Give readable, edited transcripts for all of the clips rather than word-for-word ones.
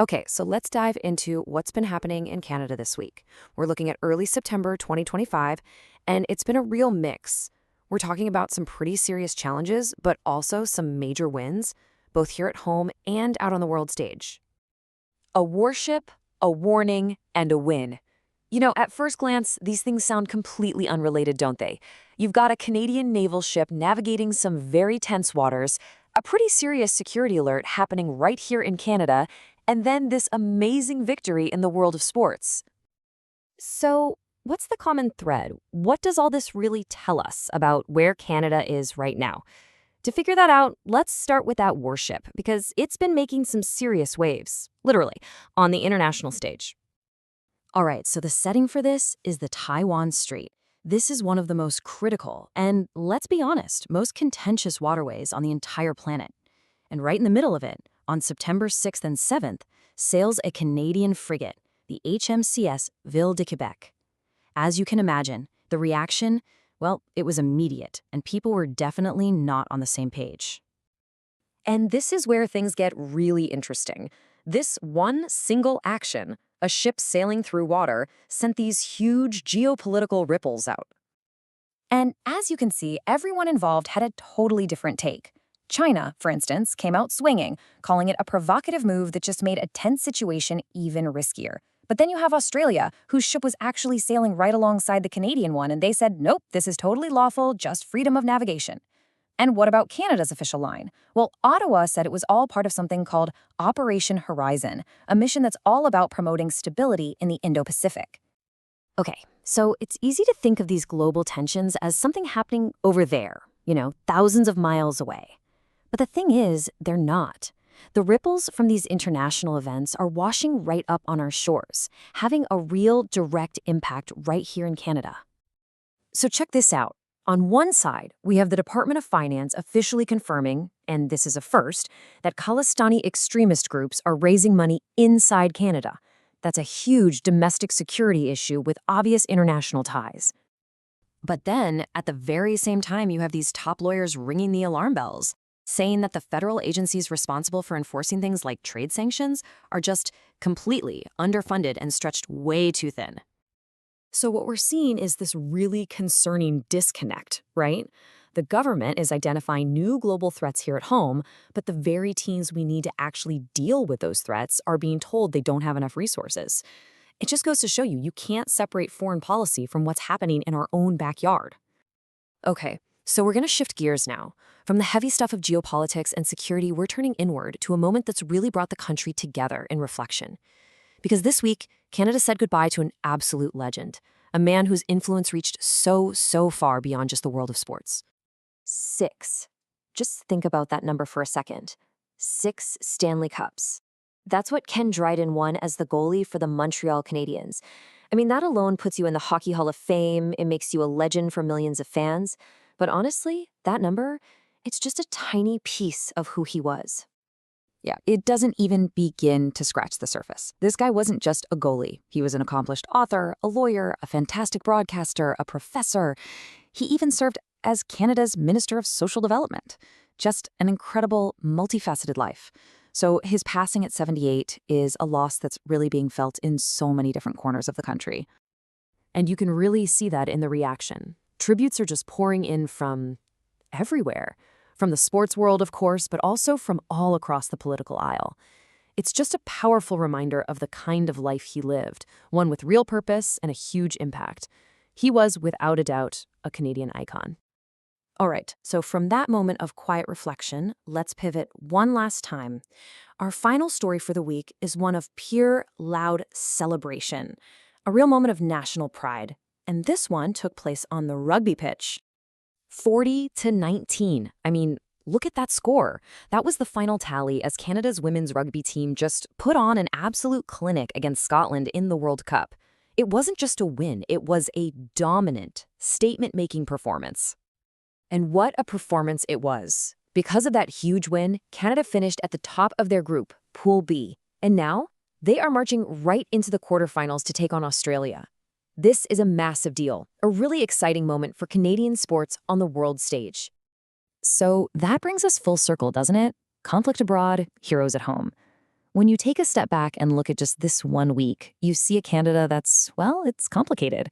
Okay, so let's dive into what's been happening in Canada this week. We're looking at early September 2025, and it's been a real mix. We're talking about some pretty serious challenges, but also some major wins, both here at home and out on the world stage. A warship, a warning, and a win. At first glance, these things sound completely unrelated, don't they? You've got a Canadian naval ship navigating some very tense waters, a pretty serious security alert happening right here in Canada, and then this amazing victory in the world of sports. So, what's the common thread? What does all this really tell us about where Canada is right now? To figure that out, let's start with that warship, because it's been making some serious waves, literally, on the international stage. All right, so the setting for this is the Taiwan Strait. This is one of the most critical and, let's be honest, most contentious waterways on the entire planet. And right in the middle of it, on September 6th and 7th, sails a Canadian frigate, the HMCS Ville de Quebec. As you can imagine, the reaction, well, it was immediate, and people were definitely not on the same page. And this is where things get really interesting. This one single action, a ship sailing through water, sent these huge geopolitical ripples out. And as you can see, everyone involved had a totally different take. China, for instance, came out swinging, calling it a provocative move that just made a tense situation even riskier. But then you have Australia, whose ship was actually sailing right alongside the Canadian one, and they said, nope, this is totally lawful, just freedom of navigation. And what about Canada's official line? Well, Ottawa said it was all part of something called Operation Horizon, a mission that's all about promoting stability in the Indo-Pacific. Okay, so it's easy to think of these global tensions as something happening over there, thousands of miles away. But the thing is, they're not. The ripples from these international events are washing right up on our shores, having a real direct impact right here in Canada. So check this out. On one side, we have the Department of Finance officially confirming, and this is a first, that Khalistani extremist groups are raising money inside Canada. That's a huge domestic security issue with obvious international ties. But then, at the very same time, you have these top lawyers ringing the alarm bells, saying that the federal agencies responsible for enforcing things like trade sanctions are just completely underfunded and stretched way too thin. So what we're seeing is this really concerning disconnect, right? The government is identifying new global threats here at home, but the very teams we need to actually deal with those threats are being told they don't have enough resources. It just goes to show you can't separate foreign policy from what's happening in our own backyard. Okay, so we're going to shift gears now. From the heavy stuff of geopolitics and security, we're turning inward to a moment that's really brought the country together in reflection. Because this week, Canada said goodbye to an absolute legend, a man whose influence reached so far beyond just the world of sports. 6. Just think about that number for a second. 6 Stanley Cups. That's what Ken Dryden won as the goalie for the Montreal Canadiens. I mean, that alone puts you in the Hockey Hall of Fame. It makes you a legend for millions of fans. But honestly, that number, it's just a tiny piece of who he was. Yeah, it doesn't even begin to scratch the surface. This guy wasn't just a goalie. He was an accomplished author, a lawyer, a fantastic broadcaster, a professor. He even served as Canada's Minister of Social Development. Just an incredible, multifaceted life. So his passing at 78 is a loss that's really being felt in so many different corners of the country. And you can really see that in the reaction. Tributes are just pouring in from everywhere. From the sports world, of course, but also from all across the political aisle. It's just a powerful reminder of the kind of life he lived, one with real purpose and a huge impact. He was, without a doubt, a Canadian icon. All right, so from that moment of quiet reflection, let's pivot one last time. Our final story for the week is one of pure, loud celebration, a real moment of national pride. And this one took place on the rugby pitch. 40-19. I mean, look at that score. That was the final tally as Canada's women's rugby team just put on an absolute clinic against Scotland in the World Cup. It wasn't just a win, it was a dominant, statement-making performance. And what a performance it was. Because of that huge win, Canada finished at the top of their group, Pool B. And now, they are marching right into the quarterfinals to take on Australia. This is a massive deal, a really exciting moment for Canadian sports on the world stage. So that brings us full circle, doesn't it? Conflict abroad, heroes at home. When you take a step back and look at just this one week, you see a Canada that's, well, it's complicated.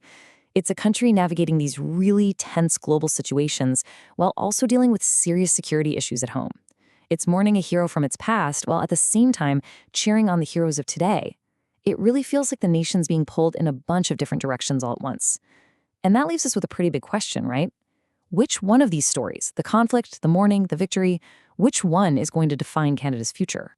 It's a country navigating these really tense global situations while also dealing with serious security issues at home. It's mourning a hero from its past while at the same time cheering on the heroes of today. It really feels like the nation's being pulled in a bunch of different directions all at once. And that leaves us with a pretty big question, right? Which one of these stories, the conflict, the mourning, the victory, which one is going to define Canada's future?